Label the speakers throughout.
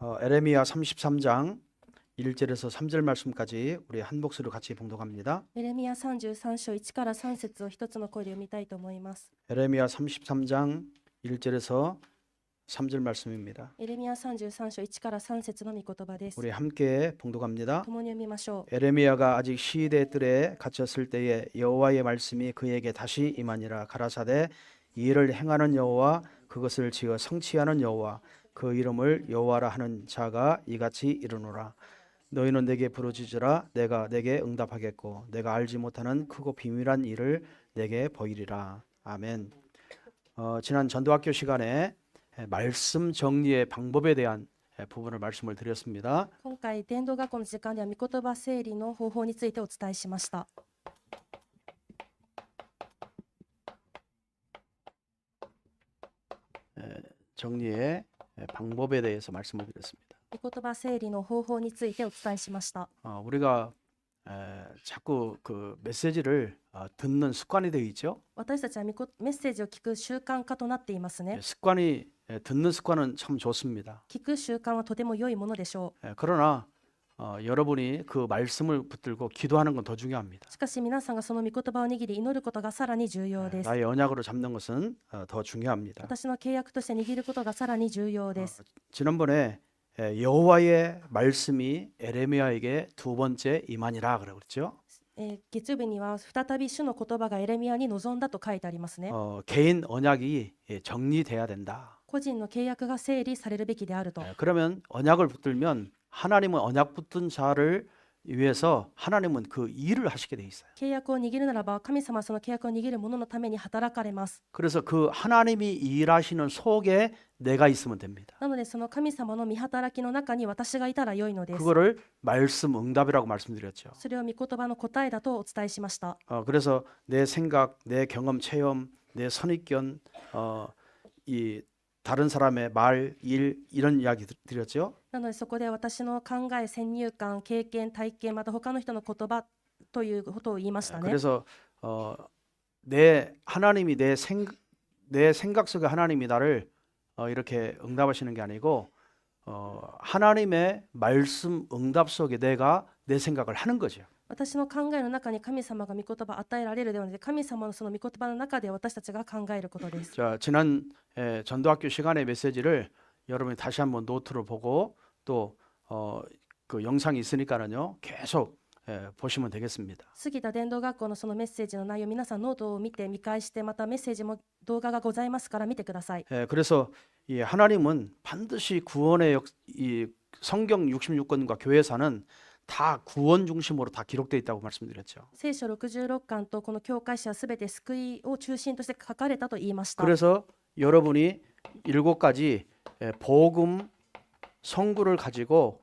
Speaker 1: 에레미야 33장 1절에서 3절 말씀까지 우리 한 목소리로 같이 봉독합니다.
Speaker 2: エレミヤ33章1から3節を一つの声で読みたいと思います。
Speaker 1: 에레미야 33장 1절에서 3절 말씀입니다.
Speaker 2: エレミヤ33章1から3節の御言葉です。
Speaker 1: 우리 함께 봉독합니다.
Speaker 2: 共に読みましょう。
Speaker 1: 에레미야가 아직 시대 뜰에 갇혔을 때에 여호와의 말씀이 그에게 다시 임하니라. 가라사대 이 일을 행하는 여호와 그것을 지어 성취하는 여호와 그 이름을 여호와라 하는 자가 이같이 이르노라. 너희는 내게 부르짖으라. 내가 내게 응답하겠고 내가 알지 못하는 크고 비밀한 일을 내게 보이리라. 아멘. 지난 전도학교 시간에 말씀 정리의 방법에 대한 부분을 말씀을 드렸습니다.
Speaker 2: 今回、伝道学校の時間では御言葉整理の方法についてお伝えしました。
Speaker 1: 정리의 방법에 대해서 말씀을 드렸습니다.
Speaker 2: 御言葉整理の方法についてお伝えしました。
Speaker 1: 우리가 자꾸 그 메시지를 듣는 습관이 되어 있죠.
Speaker 2: 私たちはメッセージを聞く習慣化となっていますね。
Speaker 1: 습관이 듣는 습관은 참 좋습니다.
Speaker 2: 聞く習慣はとても良いものでしょ
Speaker 1: 그러나 여러분이 그 말씀을 붙들고 기도하는 건 더 중요합니다.
Speaker 2: う。しかし皆さんがその御言葉を握り祈ることがさらに重要です。
Speaker 1: 나의 언약으로 잡는 것은 더 중요합니다.
Speaker 2: 私の契約として握ることがさらに重要です。
Speaker 1: 지난번에 여호와의 말씀이 에레미야에게 두 번째 임하니라 그랬죠.
Speaker 2: 月曜日には再び主の言葉がエレミヤに臨んだと書いてありますね。
Speaker 1: 개인 언약이 정리돼야 된다.
Speaker 2: 個人の契約が整理されるべきであると。
Speaker 1: 그러면 언약을 붙들면 하나님은 언약 붙든 자를 위해서 하나님은 그 일을 하시게 돼 있어요.
Speaker 2: 契約を握るならば神様はその契約を握る者のために働かれます。
Speaker 1: 그래서 그 하나님이 일하시는 속에 내가 있으면 됩니다.
Speaker 2: なのでその神様の御働きの中に私がいたら良いのです。
Speaker 1: 그거를 말씀 응답이라고 말씀드렸죠.
Speaker 2: それを御言葉の答えだとお伝えしました。
Speaker 1: 그래서 내 생각, 내 경험, 체험, 내 선입견, 이 다른 사람의 말, 일 이런 이야기 드렸죠.
Speaker 2: なのでそこで私の考え、先入観、経験、体験、また他の人の言葉ということを言いましたね。
Speaker 1: 그래서 내 하나님이 내 생각 속에 하나님이 나를 이렇게 응답하시는 게 아니고 하나님의 말씀 응답 속에 내가 내 생각을 하는 거죠.
Speaker 2: 私の考えの中に神様が御言葉を与えられるではなくて神様のその御言葉の中で私たちが考えることです。
Speaker 1: 자, 지난 전도학교 시간의 메시지를 여러분이 다시 한번 노트로 보고 또 그 영상이 있으니까는요 계속 보시면 되겠습니다.
Speaker 2: 過ぎた伝道学校のそのメッセージの内容、皆さんノートを見て見返して、またメッセージも動画がございますから見てください。
Speaker 1: 그래서 이 하나님은 반드시 구원의 이 성경 66권과 교회사는 다 구원 중심으로 다 기록되어 있다고 말씀드렸죠.
Speaker 2: 聖書66巻とこの教会史はすべて救いを中心として書かれたと言いました。
Speaker 1: 그래서 여러분이 7가지 복음 성구를 가지고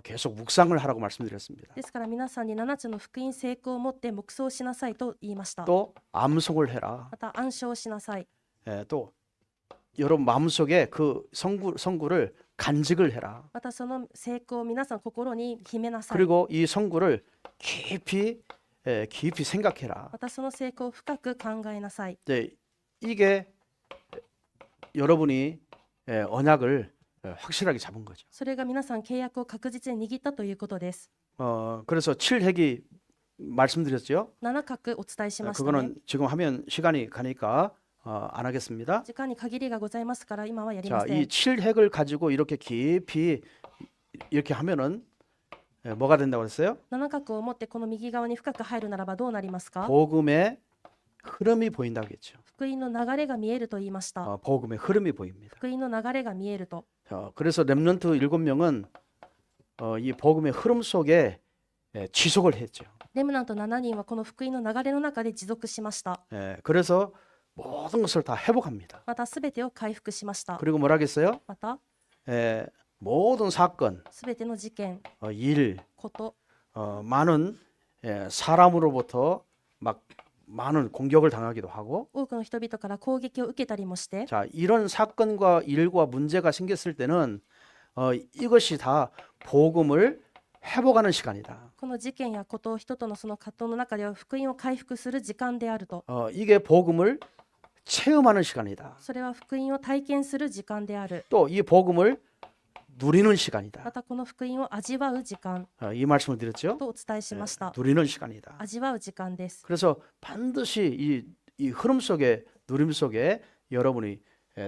Speaker 1: 계속 묵상을 하라고 말씀드렸습니다.
Speaker 2: ですから皆さんに7つの福音聖句を持って黙想しなさいと言いました。
Speaker 1: 또 암송을 해라.
Speaker 2: また暗唱しなさい。
Speaker 1: 또 여러분 마음속에 그 성구를 간직을 해라.
Speaker 2: またその聖句を皆さん心に秘めなさい。
Speaker 1: 그리고 이 성구를 깊이 생각해라.
Speaker 2: またその聖句を深く考えなさい。
Speaker 1: 이게 여러분이 언약을 확실하게 잡은 거죠.
Speaker 2: それが皆さん契約を確実に握ったということです。
Speaker 1: 그래서 7핵이 말씀드렸죠.
Speaker 2: 7角お伝えしましたね。
Speaker 1: 그거는 지금 하면 시간이 가니까 안 하겠습니다.
Speaker 2: 時間に限りがございますから今はやり
Speaker 1: 자,
Speaker 2: ません。
Speaker 1: 이 7핵을 가지고 이렇게 깊이 이렇게 하면은 뭐가 된다고 그랬어요?
Speaker 2: 7角を持ってこの右側に深く入るならばどうなりますか？
Speaker 1: 복음의 흐름이 보인다고 했죠.
Speaker 2: 福音の流れが見えると言いました。
Speaker 1: 복음의 흐름이 보입니다.
Speaker 2: 福音の流れが見えると。
Speaker 1: 그래서 렘넌트 7명은 이 복음의 흐름 속에 지속을 했죠.
Speaker 2: レムナント7人はこの福音の流れの中で持続しました。
Speaker 1: 그래서 모든 것을 다 회복합니다.
Speaker 2: またすべてを回復しました。
Speaker 1: 그리고 뭐라 하겠어요?
Speaker 2: また
Speaker 1: 모든 사건,
Speaker 2: すべての事件、
Speaker 1: 일,
Speaker 2: こと、
Speaker 1: 많은 사람으로부터 막 많은 공격을 당하기도 하고
Speaker 2: 多くの人々から攻撃を受けたりもして、
Speaker 1: 자, 이런 사건과 일과 문제가 생겼을 때는 이것이 다 복음을 회복하는 시간이다.
Speaker 2: この事件やこと、人とのその葛藤の中では福音を回復する時間であると。
Speaker 1: 이게 복음을 체험하는 시간이다.
Speaker 2: それは福音を体験する時間である。
Speaker 1: 또 이 복음을 누리는 시간이다.
Speaker 2: またこの福音を味わう時間
Speaker 1: 이 말씀을 드렸죠.
Speaker 2: とお伝えしました。
Speaker 1: 누리는 시간이다.
Speaker 2: 味わう時間です。
Speaker 1: 그래서 반드시 이 흐름 속에 누림 속에 여러분이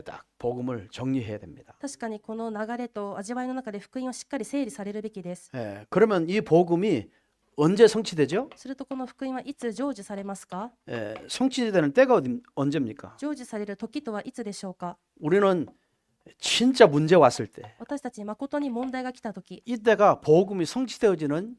Speaker 1: 딱 복음을 정리해야 됩니다.
Speaker 2: 確かにこの流れと味わいの中で福音をしっかり整理されるべきです。
Speaker 1: 그러면 이 복음이 언제 성취되죠?
Speaker 2: するとこの福音はいつ成就されますか？
Speaker 1: 성취되는 때가 언제입니까?
Speaker 2: 成就される時とはいつでしょうか？
Speaker 1: 우리는 진짜 문제 왔을 때
Speaker 2: 私たちに誠に問題が来た時、
Speaker 1: 이때가 복음이 성취되어지는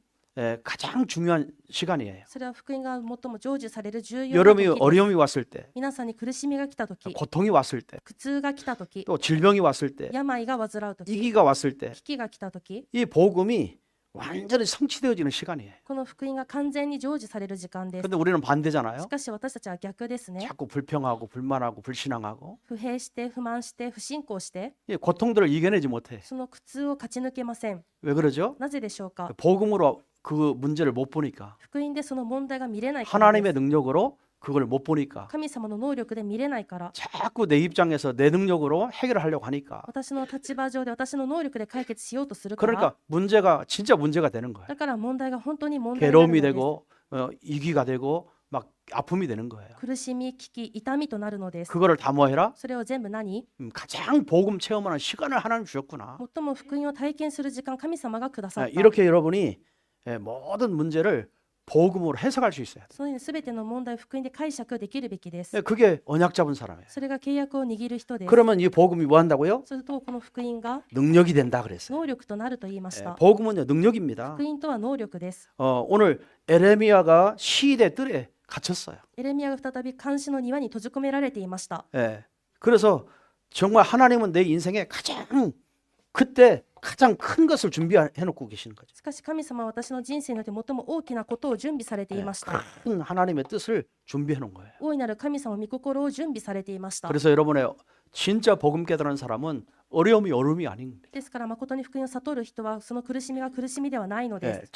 Speaker 1: 가장 중요한 시간이에요.
Speaker 2: それは福音が最も成就される重要な
Speaker 1: 여러분이
Speaker 2: 時です。
Speaker 1: 어려움이 왔을 때,
Speaker 2: 皆さんに苦しみが来た時、
Speaker 1: 고통이 왔을 때,
Speaker 2: 苦痛が来た時、
Speaker 1: 또 질병이 왔을 때,
Speaker 2: 病が患う時、
Speaker 1: 위기가 왔을 때,
Speaker 2: 危機が来た時、
Speaker 1: 이 복음이 완전히 성취되어지는 시간이에요.
Speaker 2: この福音が完全に成就される時間です。
Speaker 1: 근데 우리는
Speaker 2: し
Speaker 1: 반대잖아요.
Speaker 2: かし私たちは逆ですね。
Speaker 1: 자꾸 불평하고 불만하고 불신앙하고
Speaker 2: 不平して不満して不信仰して、
Speaker 1: 이 고통들을 이겨내지 못해.
Speaker 2: その苦痛を勝ち抜けません。
Speaker 1: 왜 그러죠?
Speaker 2: なぜでしょうか？
Speaker 1: 복음으로 그 문제를 못 보니까
Speaker 2: 福音でその問題が見れないからで
Speaker 1: 하나님의
Speaker 2: す。
Speaker 1: 능력으로 그걸 못 보니까
Speaker 2: 神様の能力で見れないから、
Speaker 1: 자꾸 내 입장에서 내 능력으로 해결을 하려고 하니까
Speaker 2: 私の立場上で私の能力で解決しようとするから、
Speaker 1: 그러니까 문제가 진짜 문제가 되는 거예요.
Speaker 2: だから問題が本当に問題になるの
Speaker 1: 괴로움이
Speaker 2: です
Speaker 1: 되고 이기가 되고 막 아픔이 되는 거예요.
Speaker 2: 苦しみ、危機、痛みとなるのです。
Speaker 1: 그거를 다 뭐 해라?
Speaker 2: それを全部何？
Speaker 1: 가장 복음 체험하는 시간을 하나님 주셨구나.
Speaker 2: 最も福音を体験する時間、神様がくださった。
Speaker 1: 이렇게 여러분이 모든 문제를 복음으로 해석할 수 있어요.
Speaker 2: そのように全ての問題を福音で解釈できるべきです。
Speaker 1: 그게 언약 잡은 사람이에요.
Speaker 2: それが契約を握る人です。
Speaker 1: 그러면 이 복음이 뭐 한다고요?
Speaker 2: するとこの福音が
Speaker 1: 능력이 된다 그랬어요.
Speaker 2: 能力となると言いました。
Speaker 1: 복음은요 능력입니다.
Speaker 2: 福音とは能力です。
Speaker 1: 오늘 에레미야가 시대 뜰에 갇혔어요.
Speaker 2: エレミヤが再び監視の庭に閉じ込められていました。
Speaker 1: 그래서 정말 하나님은 내 인생에 그때 가장 큰 것을 준비해 놓고 계시는 거죠.
Speaker 2: しかし神様は私の人生において最も大きなことを準備されていました。
Speaker 1: 큰 하나님의 뜻을 준비해 놓은 거예요.
Speaker 2: 大いなる神様の御心を準備されていました。
Speaker 1: 그래서 여러분의 진짜 복음 깨달은 사람은 어려움이 아닙니다.
Speaker 2: ですから誠に福音を悟る人はその苦しみが苦しみではないのです。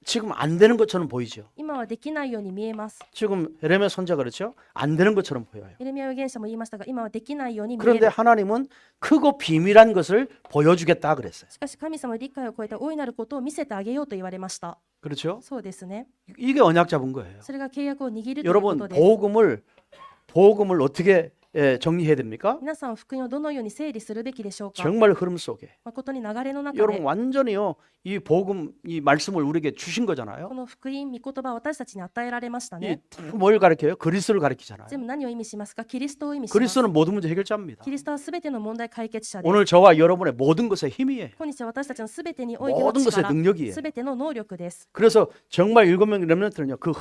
Speaker 1: 지금 안 되는 것처럼 보이죠.
Speaker 2: 今はできないように見えます。
Speaker 1: 지금 에레미야 선지자가 그렇죠. 안 되는 것처럼 보여요.
Speaker 2: エレミヤ預言者も言いましたが、今はできないように見え
Speaker 1: 그런데
Speaker 2: る。
Speaker 1: 하나님은 크고 비밀한 것을 보여주겠다 그랬어요.
Speaker 2: しかし神様は理解を超えた大いなることを見せてあげようと言われました。
Speaker 1: 그렇죠?
Speaker 2: そうですね。
Speaker 1: 이게 언약 잡은 거예요.
Speaker 2: それが契約を握るというこ
Speaker 1: 여러분
Speaker 2: とです。
Speaker 1: 복음을 어떻게 정리해야 됩니까?
Speaker 2: 皆さん福音をどのように整理するべきでしょうか？
Speaker 1: 정말 흐름 속에
Speaker 2: 誠に流れの中
Speaker 1: 여러분
Speaker 2: で
Speaker 1: 완전히요 이 복음 이 말씀을 우리에게 주신
Speaker 2: こ
Speaker 1: 거잖아요.
Speaker 2: の福音、御言葉は私たちに与えられましたね。
Speaker 1: 뭘 가르쳐요? 그리스도를 가르치잖아요.
Speaker 2: 全部何を意味しますか？キリストを意味します。
Speaker 1: 그리스도는 모든 문제 해결자입니다.
Speaker 2: キリストはすべての問題解決者です。
Speaker 1: 오늘 저와 여러분의 모든 것의 힘이에요.
Speaker 2: 今日は私たちのすべてにおいての
Speaker 1: 모든 것의
Speaker 2: 力、
Speaker 1: 능력이에요.
Speaker 2: すべての能力です。
Speaker 1: 그래서 정말 7명의 렘넌트는요 그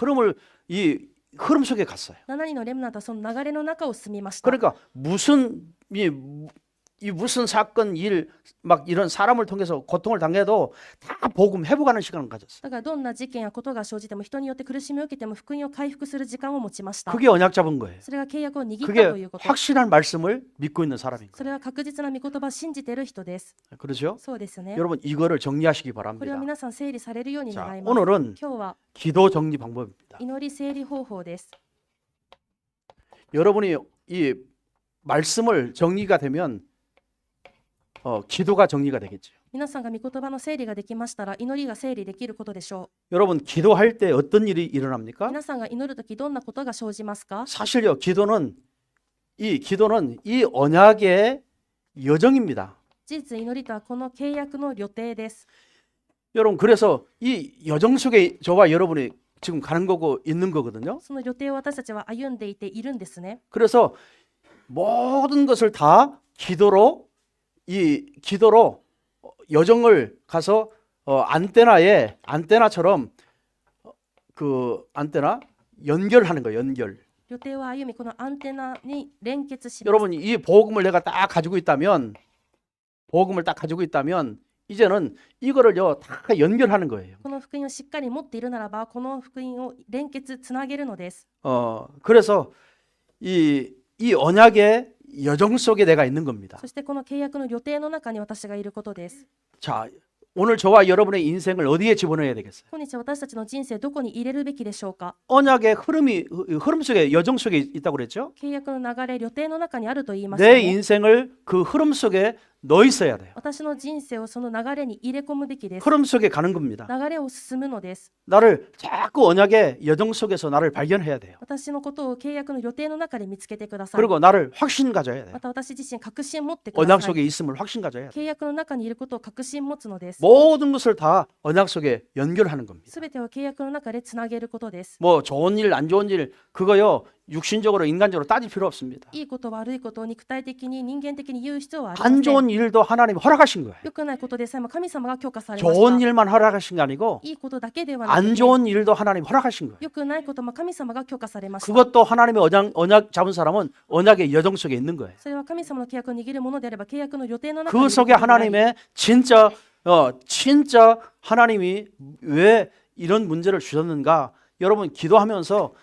Speaker 1: 흐름 속에 갔어요.
Speaker 2: 7人のレムナントはその流れの中を進みました。
Speaker 1: 그러니까 무슨 사건 일 막 이런 사람을 통해서 고통을 당해도 다 복음 회복하는 시간을 가졌어요.
Speaker 2: だからどんな事件やことが生じても人によって苦しみを受けても福音を回復する時間を持ちました。
Speaker 1: 그게 언약 잡은 거예요.
Speaker 2: それが契約を握ったと
Speaker 1: 그게
Speaker 2: いうこと。
Speaker 1: 확실한 말씀을 믿고 있는 사람인
Speaker 2: それは確実な御言葉を信じている人です。
Speaker 1: 거예요. 그렇죠?
Speaker 2: そうですね。
Speaker 1: 여러분 이거를 정리하시기
Speaker 2: これを
Speaker 1: 바랍니다.
Speaker 2: 皆さん整理されるように願
Speaker 1: 자,
Speaker 2: います。
Speaker 1: 오늘은
Speaker 2: 今日は
Speaker 1: 기도 정리 방법입니다.
Speaker 2: 祈り整理方法です。
Speaker 1: 여러분이 이 말씀을 정리가 되면 기도가 정리가 되겠죠.
Speaker 2: 皆さんが御言葉の整理ができましたら祈りが整理できることでしょ
Speaker 1: 여러분 기도할 때 어떤 일이
Speaker 2: う。
Speaker 1: 일어납니까?
Speaker 2: 皆さんが祈るときどんなことが生じますか？
Speaker 1: 사실요 기도는 이 언약의 여정입니다.
Speaker 2: 事実祈りとはこの契約の旅程です。
Speaker 1: 여러분 그래서 이 여정 속에 저와 여러분이 지금 가는 거고 있는 거거든요.
Speaker 2: その旅程を私たちは歩んでいているんですね。
Speaker 1: 그래서 모든 것을 다 기도로 여정을 가서 안테나처럼 그 안테나 연결하는 거예요. 연결.
Speaker 2: 旅程を歩みこのアンテナに連結します。
Speaker 1: 여러분 이 복음을 내가 딱 가지고 있다면 이제는 이거를요 다 연결하는 거예요.
Speaker 2: この福音をしっかり持っているならばこの福音を連結つなげるのです。
Speaker 1: 그래서 이 언약의 여정 속에 내가 있는 겁니다.
Speaker 2: そしてこの契約の旅程の中に私がいることです。
Speaker 1: 자, 오늘 저와 여러분의 인생을 어디에 집어넣어야 되겠어요?
Speaker 2: 今日私たちの人生どこに入れるべきでしょうか。
Speaker 1: 언약의 흐름 속에 여정 속에 있다고 그랬죠?
Speaker 2: 契約の流れ、旅程の中にあると言いました
Speaker 1: 내
Speaker 2: ね。
Speaker 1: 인생을 그 흐름 속에 넣어 있어야 돼요.
Speaker 2: 私の人生をその流れに入れ込むべきです。
Speaker 1: 흐름 속에 가는 겁니다.
Speaker 2: 流れを進むのです。
Speaker 1: 나를 자꾸 언약의 여정 속에서 나를 발견해야 돼요.
Speaker 2: 私のことを契約の予定の中で見つけてください。
Speaker 1: 그리고 나를 확신 가져야 돼요.
Speaker 2: また私自身確信持ってくだ
Speaker 1: 언약
Speaker 2: さい。
Speaker 1: 속에 있음을 확신 가져야 돼요.
Speaker 2: 契約の中にいることを確信持つのです。
Speaker 1: 모든 것을 다 언약 속에 연결하는 겁니다.
Speaker 2: すべてを契約の中でつなげることです。
Speaker 1: 뭐 좋은 일, 안 좋은 일 그거요 육신적으로 인간적으로 따질 필요 없습니다.
Speaker 2: いいこと悪いことを肉体的に人間的に言う必要はありま
Speaker 1: 안
Speaker 2: せん。
Speaker 1: 좋은 일도 하나님이 허락하신 거예요.
Speaker 2: 良くないことでさえも神様が許可されまし
Speaker 1: 좋은
Speaker 2: た。
Speaker 1: 일만 허락하신 게 아니고
Speaker 2: いいことだけではなく
Speaker 1: 안
Speaker 2: て、
Speaker 1: 좋은 일도 하나님 허락하신 거예요.
Speaker 2: 良くないことも神様が許可されました。
Speaker 1: 그것도 하나님의 언약 잡은 사람은 언약의 여정 속에 있는 거예요.
Speaker 2: それは神様の契約を握るものであれば契約の予定の中
Speaker 1: 그
Speaker 2: にいる
Speaker 1: 속에
Speaker 2: ことであり
Speaker 1: 하나님의 진짜 하나님이 왜 이런 문제를 주셨는가? 여러분 기도하면서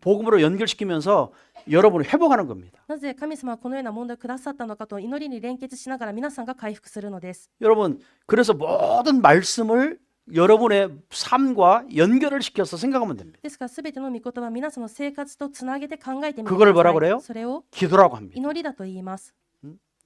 Speaker 1: 복음으로 연결시키면서 여러분을 회복하는 겁니다.
Speaker 2: なぜ神様はこのような問題をくださったのかと祈りに連結しながら皆さんが回復するのです。
Speaker 1: 여러분 그래서 모든 말씀을 여러분의 삶과 연결을 시켜서 생각하면 됩니다.
Speaker 2: ですからすべての御言葉皆さんの生活とつなげて考えてみてく
Speaker 1: 그거를
Speaker 2: だ
Speaker 1: 뭐라
Speaker 2: さ
Speaker 1: 그래요?
Speaker 2: い。それを
Speaker 1: 기도라고 합니다.
Speaker 2: 祈りだと言います。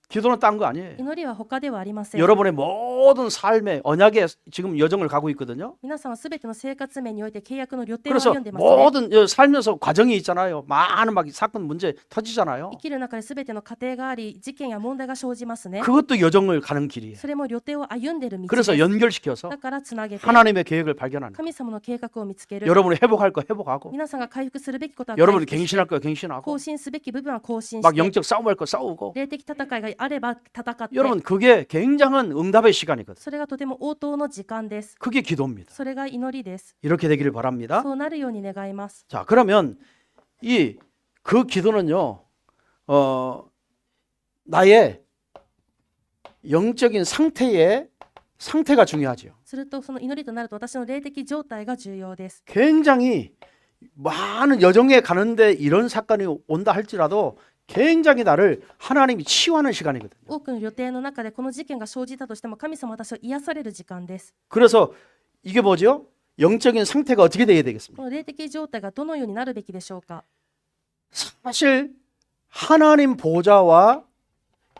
Speaker 1: 기도는 딴 거 아니에요.
Speaker 2: 祈りは他ではありません。
Speaker 1: 여러분의 모든 삶의 언약의 지금 여정을 가고 있거든요.
Speaker 2: 皆さんはすべての生活面において契約の予定を
Speaker 1: 그래서
Speaker 2: 歩んでますね。
Speaker 1: 모든 살면서 과정이 있잖아요. 많은 막 사건 문제 터지잖아요.
Speaker 2: 生きる中ですべての過程があり、事件や問題が生じますね。
Speaker 1: 그것도 여정을 가는 길이에요.
Speaker 2: それも予定を歩んでいる道で
Speaker 1: 그래서
Speaker 2: す。
Speaker 1: 연결시켜서
Speaker 2: だからつなげて
Speaker 1: 하나님의 계획을 발견하는 거예요.
Speaker 2: 神様の計画を見つける。
Speaker 1: 여러분이 회복할 거 회복하고
Speaker 2: 皆さんが回復するべきことは回
Speaker 1: 여러분이
Speaker 2: 復し
Speaker 1: 갱신할 거 갱신하고
Speaker 2: 更新すべき部分は更新し
Speaker 1: 막
Speaker 2: て
Speaker 1: 영적 싸움할 거 싸우고
Speaker 2: 霊的戦いがあれば戦って
Speaker 1: 여러분 그게 굉장한 응답의 시간이거든요.
Speaker 2: それがとても応答の時間です。
Speaker 1: 그게 기도입니다.
Speaker 2: それが祈りです。
Speaker 1: 이렇게 되기를 바랍니다.
Speaker 2: そうなるように願います。
Speaker 1: 자, 그러면 그 기도는요, 나의 영적인 상태가 중요하죠.
Speaker 2: するとその祈りとなると私の霊的状態が重要です。
Speaker 1: 굉장히 많은 여정에 가는데 이런 사건이 온다 할지라도 굉장히 나를 하나님이 치유하는 시간이거든요.
Speaker 2: 多くの予定の中でこの事件が生じたとしても神様は私を癒される時間です。
Speaker 1: 그래서 이게 뭐죠? 영적인 상태가 어떻게 돼야 되겠습니까?
Speaker 2: この霊的状態がどのようになるべきでしょうか。
Speaker 1: 사실 하나님 보좌와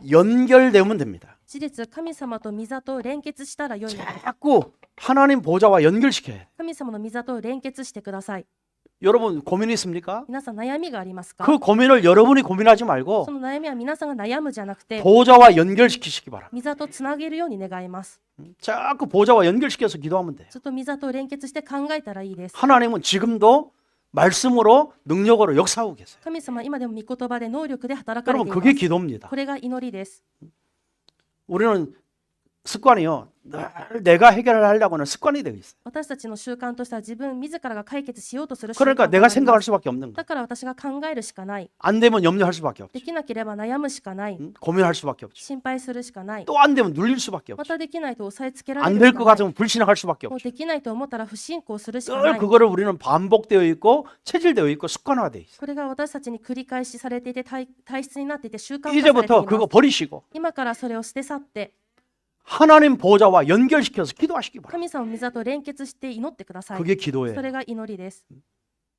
Speaker 1: 연결되면 됩니다.
Speaker 2: 事実、神様と御座と連結したら良いのです。
Speaker 1: 자꾸 하나님 보좌와 연결시켜야 돼요.
Speaker 2: 神様の御座と連結してください。
Speaker 1: 여러분 고민이 있습니까?
Speaker 2: 皆さん悩みがありますか？
Speaker 1: 그 고민을 여러분이 고민하지 말고
Speaker 2: その悩みは皆さんが悩むじゃなくて
Speaker 1: 보좌와 연결시키시기 바랍니다.
Speaker 2: 御座とつなげるように願います。
Speaker 1: 자꾸 보좌와 연결시켜서 기도하면 돼요.
Speaker 2: ずっと御座と連結して考えたらいいです。
Speaker 1: 하나님은 지금도 말씀으로 능력으로 역사하고 계세요.
Speaker 2: 神様は今でも御言葉で能力で働かれて
Speaker 1: 여러분
Speaker 2: いま
Speaker 1: 그게
Speaker 2: す。
Speaker 1: 기도입니다.
Speaker 2: これが祈りです。
Speaker 1: 우리는 습관이요. 늘 내가 해결을 하려고 하는 습관이 되어 있어요.
Speaker 2: 私たちの習慣としては自分自らが解決しようとする習慣
Speaker 1: 그러니까
Speaker 2: が
Speaker 1: 내가
Speaker 2: ありま
Speaker 1: 생각할
Speaker 2: す。
Speaker 1: 수밖에 없는 거예요.
Speaker 2: だから私が考えるしかない。
Speaker 1: 안 되면 염려할 수밖에
Speaker 2: で
Speaker 1: 없죠.
Speaker 2: きなければ悩むしかない。
Speaker 1: 고민할 수밖에 없죠.
Speaker 2: 心配するしかない。
Speaker 1: 또 안 되면 눌릴 수밖에
Speaker 2: ま
Speaker 1: 없죠.
Speaker 2: たできないと押さえつけられ
Speaker 1: 안
Speaker 2: る
Speaker 1: 될
Speaker 2: し
Speaker 1: 것
Speaker 2: かない。
Speaker 1: 같으면 불신할 수밖에
Speaker 2: もう
Speaker 1: 없죠.
Speaker 2: できないと思ったら不信仰するしか
Speaker 1: 늘
Speaker 2: ない。
Speaker 1: 그거를 우리는 반복되어 있고 체질되어 있고 습관화되어 있어요.
Speaker 2: これが私たちに繰り返しされていて体質になっていて習慣化されてい
Speaker 1: 이제부터
Speaker 2: ま
Speaker 1: 그거
Speaker 2: す。
Speaker 1: 버리시고
Speaker 2: 今からそれを捨て去って
Speaker 1: 하나님 보좌와 연결시켜서 기도하시기 바랍니다.
Speaker 2: 神様の御座と連結して祈ってください。
Speaker 1: 그게
Speaker 2: そ
Speaker 1: 기도예요.
Speaker 2: れが祈りです。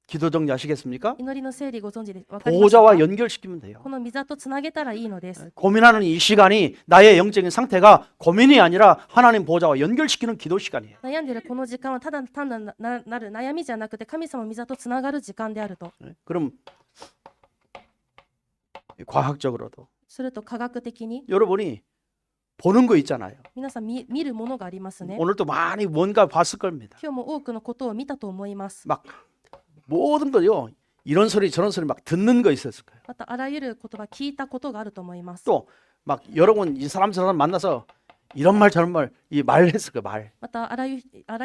Speaker 1: 기도 정리 아시겠습니까?
Speaker 2: 祈りの整理ご存知で分かりました
Speaker 1: 보좌와
Speaker 2: か？
Speaker 1: 연결시키면 돼요.
Speaker 2: この御座とつなげたらいいのです。
Speaker 1: 고민하는 이 시간이 나의 영적인 상태가 고민이 아니라 하나님 보좌와 연결시키는 기도 시간이에요.
Speaker 2: 悩んでいるこの時間はただ単なる悩みじゃなくて神様の御座とつながる時間であると。
Speaker 1: 그럼 과학적으로도
Speaker 2: すると科学的に
Speaker 1: 여러분이 보는 거 있잖아요.
Speaker 2: 皆さん見るものがありますね。
Speaker 1: 오늘도 많이 뭔가 봤을 겁니다.
Speaker 2: 今日も多くのことを見たと思います。
Speaker 1: 막 모든 거요. 이런 소리 저런 소리 막 듣는 거 있었을 거예요.
Speaker 2: またあらゆる言葉聞いたことがあると思います。
Speaker 1: 또 막 여러분 이 사람 저 사람 만나서 이런 말 저런 말 이 말했을 거예요. 말.
Speaker 2: またあら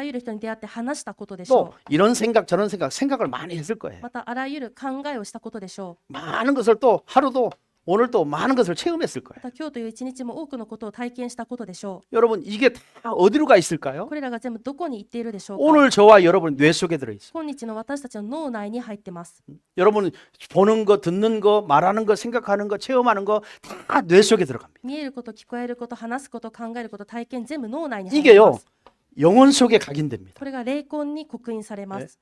Speaker 2: ゆる人に出会って話したことでしょ
Speaker 1: 또 이런 생각 저런 생각을 많이 했을
Speaker 2: う。
Speaker 1: 거예요.
Speaker 2: またあらゆる考えをしたことでしょ
Speaker 1: 많은 것을 또 하루도 오늘 또 많은 것을 체험했을
Speaker 2: ま
Speaker 1: 거예요.
Speaker 2: た今日という一日も多くのことを体験したことでしょ
Speaker 1: 여러분 이게 다 어디로 가 있을까요?
Speaker 2: う。これらが全部どこに行っているでしょうか。
Speaker 1: 오늘 저와 여러분 뇌 속에 들어 있어요.
Speaker 2: 今日の私たちの脳内に入ってます。
Speaker 1: 여러분 보는 거, 듣는 거, 말하는 거, 생각하는 거, 체험하는 거 다 뇌 속에 들어갑니다.
Speaker 2: 見えること、聞こえること、話すこと、考えること、体験全部脳内に入ってい
Speaker 1: 이게요
Speaker 2: ます。
Speaker 1: 영혼 속에 각인됩니다.
Speaker 2: これが霊魂に刻印されま
Speaker 1: 네
Speaker 2: す。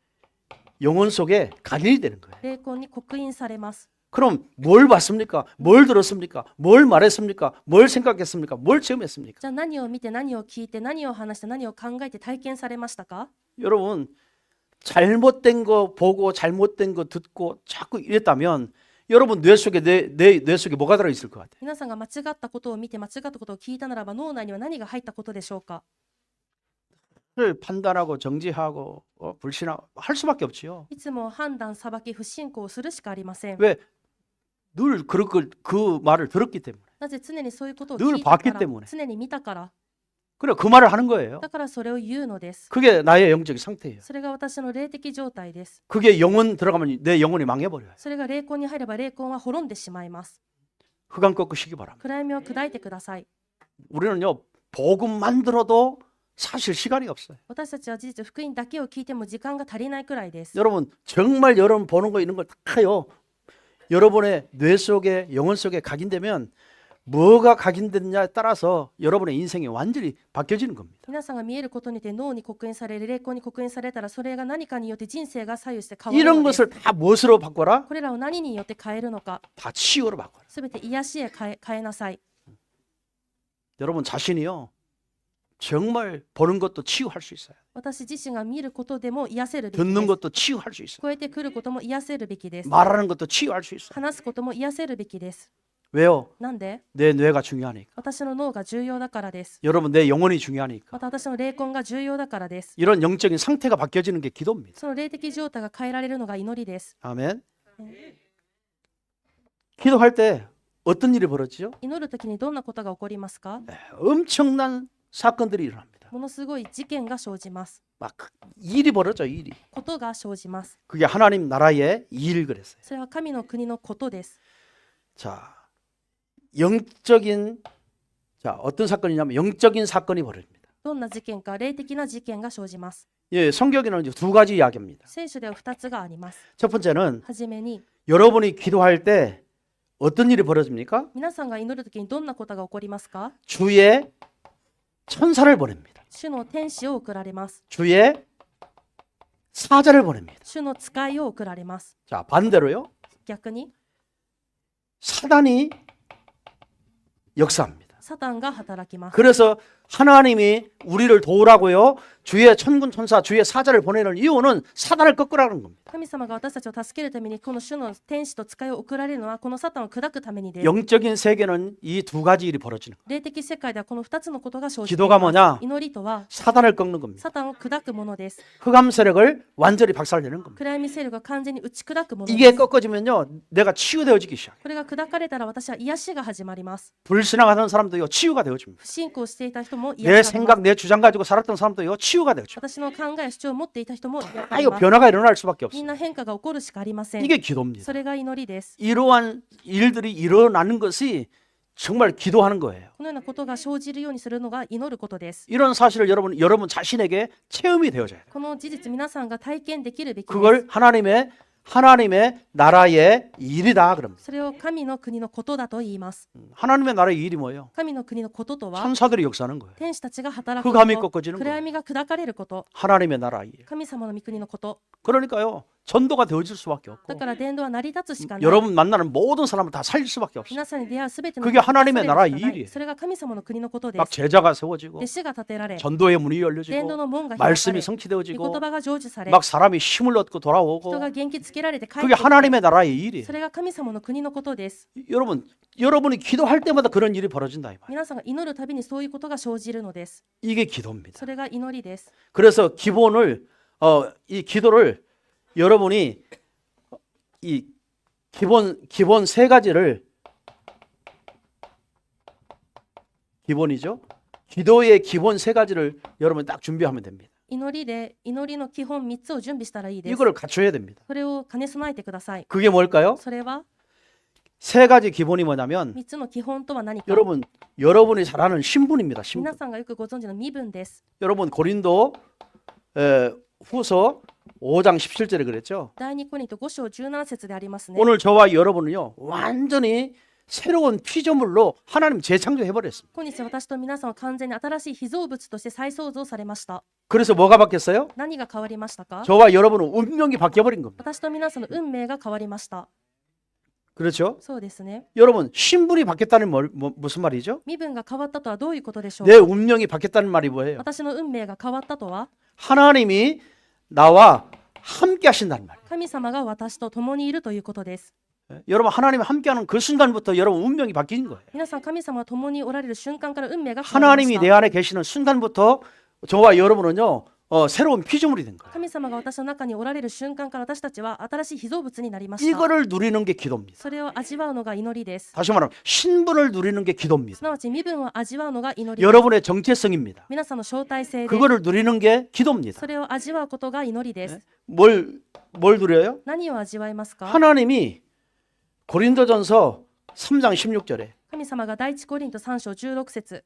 Speaker 1: 영혼 속에 각인이 되는 거예요.
Speaker 2: 霊魂に刻印されます。
Speaker 1: 그럼 뭘 봤습니까? 뭘 들었습니까? 뭘 말했습니까? 뭘 생각했습니까? 뭘 체험했습니까?
Speaker 2: じゃあ何を見て、何を聞いて、何を話して、何を考えて体験されましたか？
Speaker 1: 여러분 잘못된 거 보고 잘못된 거 듣고 자꾸 이랬다면 여러분 뇌 속에 뇌 속에 뭐가 들어 있을 것 같아요?
Speaker 2: 皆さんが間違ったことを見て、間違ったことを聞いたならば、脳内には何が入ったことでしょうか？
Speaker 1: 를 판단하고 정지하고 불신하고 할 수밖에 없지요.
Speaker 2: いつも判断、裁き、不信仰をするしかありません。
Speaker 1: 왜? 늘 그 말을 들었기 때문에.
Speaker 2: なぜ常にそういうことを
Speaker 1: 늘
Speaker 2: 聞いたか
Speaker 1: 봤기
Speaker 2: ら、
Speaker 1: 때문에.
Speaker 2: 常に見たから、
Speaker 1: 그래 그 말을 하는 거예요.
Speaker 2: だからそれを言うのです。
Speaker 1: 그게 나의 영적 상태예요.
Speaker 2: それが私の霊的状態です。
Speaker 1: 그게 영혼 들어가면 내 영혼이 망해버려요.
Speaker 2: それが霊魂に入れば霊魂は滅んでしまいます。
Speaker 1: 흑암 꺾으시기 바랍니다.
Speaker 2: 暗闇を砕いてください。
Speaker 1: 우리는요 복음만 들어도 사실 시간이 없어요.
Speaker 2: 私たちは事実、福音だけを聞いても時間が足りないくらいです。
Speaker 1: 여러분 정말 여러분 보는 거 이런 걸 다요. 여러분의 뇌 속에 영혼 속에 각인되면 뭐가 각인됐냐에 따라서 여러분의 인생이 완전히 바뀌어지는 겁니다.
Speaker 2: 皆さんが見えることによって脳に刻印される、霊魂に刻印されたら、それが何かによって人生が左右して変わる
Speaker 1: 이런
Speaker 2: のです。
Speaker 1: 것을 다 무엇으로 바꿔라?
Speaker 2: これらを何によって変えるのか、
Speaker 1: 다 치유로 바꿔라.
Speaker 2: すべて癒しへ変えなさい。
Speaker 1: 여러분 자신이요 정말 보는 것도 치유할 수 있어요.
Speaker 2: 私自身が見ることでも癒せるべきで
Speaker 1: 듣는
Speaker 2: す。
Speaker 1: 것도 치유할 수 있어요.
Speaker 2: 聞こえてくることも癒せるべきです。
Speaker 1: 말하는 것도 치유할 수 있어요.
Speaker 2: 話すことも癒せるべきです。
Speaker 1: 왜요?
Speaker 2: なんで？
Speaker 1: 내 뇌가 중요하니까.
Speaker 2: 私の脳が重要だからです。
Speaker 1: 여러분 내 영혼이 중요하니까.
Speaker 2: また私の霊魂が重要だからです。
Speaker 1: 이런 영적인 상태가 바뀌어지는 게 기도입니다.
Speaker 2: その霊的状態が変えられるのが祈りです。
Speaker 1: 아멘. 기도할 때 어떤 일이 벌어지죠?
Speaker 2: 祈るときにどんなことが起こりますか？
Speaker 1: 엄청난 사건들이 일어납니다.
Speaker 2: ものすごい事件が生じます。
Speaker 1: 막 일이 벌어져 일이.
Speaker 2: ことが生じます。
Speaker 1: 그게 하나님 나라의 일 그랬어요.
Speaker 2: それは神の国のことです。
Speaker 1: 자, 영적인 자 어떤 사건이냐면 영적인 사건이 벌어집니다.
Speaker 2: どんな事件か、霊的な事件が生じます。
Speaker 1: 예, 성경에는 이제 두 가지 이야기입니다.
Speaker 2: 聖書では2つがあります。
Speaker 1: 첫 번째는
Speaker 2: はじめに、
Speaker 1: 여러분이 기도할 때 어떤 일이 벌어집니까?
Speaker 2: 皆さんが祈るときにどんなことが起こりますか？
Speaker 1: 주의 천사를 보냅니다.
Speaker 2: 主の天使を送られます。
Speaker 1: 주의 사자를 보냅니다.
Speaker 2: 主の使いを送られます。
Speaker 1: 자, 반대로요.
Speaker 2: 逆に、
Speaker 1: 사단이 역사합니다.
Speaker 2: サタンが働きます。
Speaker 1: 그래서 하나님이 우리를 도우라고요. 주의 천군 천사, 주의 사자를 보내는 이유는 사단을 꺾으라는 겁니다.
Speaker 2: 神様が私たちを助けるためにこの主の天使と使いを送られるのはこのサタンを砕くためにです。
Speaker 1: 영적인 세계는 이 두 가지 일이 벌어지는 거예요.
Speaker 2: 霊的世界ではこの2つのことが生じてい
Speaker 1: 기도가
Speaker 2: ます。
Speaker 1: 뭐냐?
Speaker 2: 祈りとは
Speaker 1: 사단을 꺾는 겁니다.
Speaker 2: サタンを砕くものです。
Speaker 1: 흑암 세력을 완전히 박살내는 겁니다.
Speaker 2: 暗闇勢力が完全に打ち砕くもので
Speaker 1: 이게
Speaker 2: す。
Speaker 1: 꺾어지면요, 내가 치유되어지기 시작해요.
Speaker 2: これが砕かれたら私は癒しが始まります。
Speaker 1: 불신앙하는 사람도요, 치유가 되어집니다.
Speaker 2: 不信仰していた人も
Speaker 1: 내
Speaker 2: 癒されます。
Speaker 1: 생각, 내 주장 가지고 살았던 사람도요, 치유가 되어집니다.
Speaker 2: 私の考え、主張を持っていた人も癒さ
Speaker 1: 아,
Speaker 2: れ
Speaker 1: 이거
Speaker 2: ます。
Speaker 1: 변화가 일어날 수밖에
Speaker 2: みん
Speaker 1: 없어요.
Speaker 2: な変化が起こるしかありません。
Speaker 1: 이게 기도입니다.
Speaker 2: それが祈りです。
Speaker 1: 이러한 일들이 일어나는 것이 정말 기도하는 거예요.
Speaker 2: このようなことが生じるようにするのが祈ることです。
Speaker 1: 이런 사실을 여러분 자신에게 체험이 되어져야 돼요.
Speaker 2: この事実、皆さんが体験できるべきです。
Speaker 1: 그걸 하나님의 나라의 일이다 그럽니다.
Speaker 2: それを神の国のことだと言います。
Speaker 1: 하나님의 나라의 일이 뭐예요?
Speaker 2: 神の国のこととは、
Speaker 1: 천사들이 역사하는 거예요.
Speaker 2: 天使たちが働くこ
Speaker 1: 흑암이
Speaker 2: と、
Speaker 1: 꺾어지는
Speaker 2: 暗
Speaker 1: 거예요.
Speaker 2: 闇が砕かれること、
Speaker 1: 하나님의 나라의 일.
Speaker 2: 神様の御国のこと。
Speaker 1: 그러니까요. 전도가 되어질 수밖에
Speaker 2: だ
Speaker 1: 없고
Speaker 2: から伝道は成り立つしかない。
Speaker 1: 여러분 만나는 모든 사람을 다 살릴 수밖에 없어요.
Speaker 2: 皆さんに出会うすべての
Speaker 1: 그게 하나님의
Speaker 2: それ
Speaker 1: 나라의
Speaker 2: しかない
Speaker 1: 일이에요.
Speaker 2: それが神様の国のことで
Speaker 1: 막
Speaker 2: す。
Speaker 1: 제자가 세워지고
Speaker 2: 弟子が立てられ、
Speaker 1: 전도의 문이
Speaker 2: 伝道
Speaker 1: 열려지고
Speaker 2: の門が開かれ、
Speaker 1: 말씀이
Speaker 2: 御
Speaker 1: 성취되어지고
Speaker 2: 言葉が成就され、
Speaker 1: 막 사람이 힘을 얻고
Speaker 2: 人
Speaker 1: 돌아오고
Speaker 2: が元気つけられて帰って
Speaker 1: 그게
Speaker 2: きて、
Speaker 1: 하나님의 나라의 일이에요.
Speaker 2: それが神様の国のことです。
Speaker 1: 여러분이 기도할 때마다 그런 일이 벌어진다 이 말이에요.
Speaker 2: 皆さんが祈るたびにそういうことが生じるのです。
Speaker 1: 이게 기도입니다.
Speaker 2: それが祈りです。
Speaker 1: 그래서 이 기도를 여러분이 이 기본 세 가지를 기본이죠. 기도의 기본 세 가지를 여러분 딱 준비하면 됩니다.
Speaker 2: 祈りの基本3つを準備したらいいです。
Speaker 1: 이거를 갖춰야 됩니다.
Speaker 2: それを兼ね備えてください。
Speaker 1: 그게 뭘까요?
Speaker 2: それは
Speaker 1: 세 가지 기본이 뭐냐면
Speaker 2: 3つの基本とは何か。
Speaker 1: 여러분이 잘 아는 신분입니다. 신분.
Speaker 2: 皆さんがよくご存知の身分です。
Speaker 1: 여러분 고린도 후서 5장 17절에 그랬죠.
Speaker 2: 第2コリント5章17節でありますね。
Speaker 1: 오늘 저와 여러분은요 완전히 새로운 피조물로 하나님 재창조해버렸습니다.
Speaker 2: 今日私と皆さんは完全に新しい被造物として再創造されました。
Speaker 1: 그래서 뭐가 바뀌었어요?
Speaker 2: 何が変わりましたか？
Speaker 1: 저와 여러분은 운명이 바뀌어버린 겁니다.
Speaker 2: 私と皆さんの運命が変わりました。
Speaker 1: 그렇죠?
Speaker 2: そうですね。
Speaker 1: 여러분 신분이 바뀌었다는 무슨 말이죠?
Speaker 2: 身分が変わったとはどういうことでしょう
Speaker 1: 내
Speaker 2: か？
Speaker 1: 운명이 바뀌었다는 말이 뭐예요?
Speaker 2: 私の運命が変わったとは
Speaker 1: 하나님이 나와 함께 하신다는 말이에요.
Speaker 2: 神様が私と共にいるということです。
Speaker 1: 여러분 하나님이 함께하는 그 순간부터 여러분 운명이 바뀐 거예요.
Speaker 2: 皆さん神様が共におられる瞬間から運命が変わりま
Speaker 1: 하나님이
Speaker 2: し
Speaker 1: 내
Speaker 2: た。
Speaker 1: 안에 계시는 순간부터 저와 여러분은요 새로운 피조물이 된 거예요.
Speaker 2: 神様が私の中におられる瞬間から私たちは新しい被造物になりました。
Speaker 1: 이거를 누리는 게 기도입니다.
Speaker 2: それを味わうのが祈りです。
Speaker 1: 다시 말하면 신분을 누리는 게
Speaker 2: す
Speaker 1: 기도입니다.
Speaker 2: なわち身分を味わうのが祈りです。
Speaker 1: 여러분의 정체성입니다.
Speaker 2: 皆さんの招待制で
Speaker 1: 그거를 누리는 게 기도입니다.
Speaker 2: それを味わうことが祈りです。
Speaker 1: 뭘 누려요?
Speaker 2: 何を味わいますか？
Speaker 1: 하나님이 고린도전서 3장 16절에
Speaker 2: 神様が第一コリント3章16節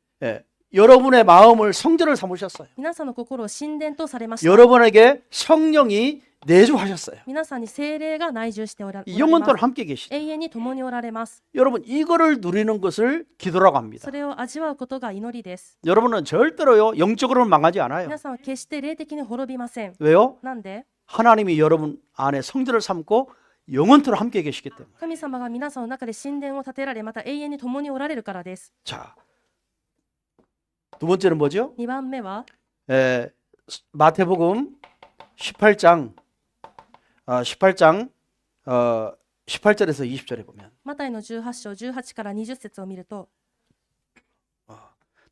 Speaker 1: 여러분의 마음을 성전을 삼으셨어요.
Speaker 2: 皆さんの心を神殿とされました。
Speaker 1: 여러분에게 성령이 내주하셨어요.
Speaker 2: 皆さんに聖霊が内住しておられ
Speaker 1: 영원토록
Speaker 2: ます。
Speaker 1: 함께 계시죠.
Speaker 2: 永遠に共におられます。
Speaker 1: 여러분 이거를 누리는 것을 기도라고 합니다.
Speaker 2: それを味わうことが祈りです。
Speaker 1: 여러분은 절대로요 영적으로는 망하지 않아요.
Speaker 2: 皆さんは決して霊的に滅びません。
Speaker 1: 왜요?
Speaker 2: なんで
Speaker 1: 하나님이 여러분 안에 성전을 삼고 영원토록 함께 계시기 때문에.
Speaker 2: 神様が皆さんの中で神殿を建てられ、また永遠に共におられるからです。
Speaker 1: 자, 두 번째는 뭐죠?
Speaker 2: 2番目は
Speaker 1: 마태복음 18장 18절에서 20절에 보면
Speaker 2: マタイの18章18から20節を見ると、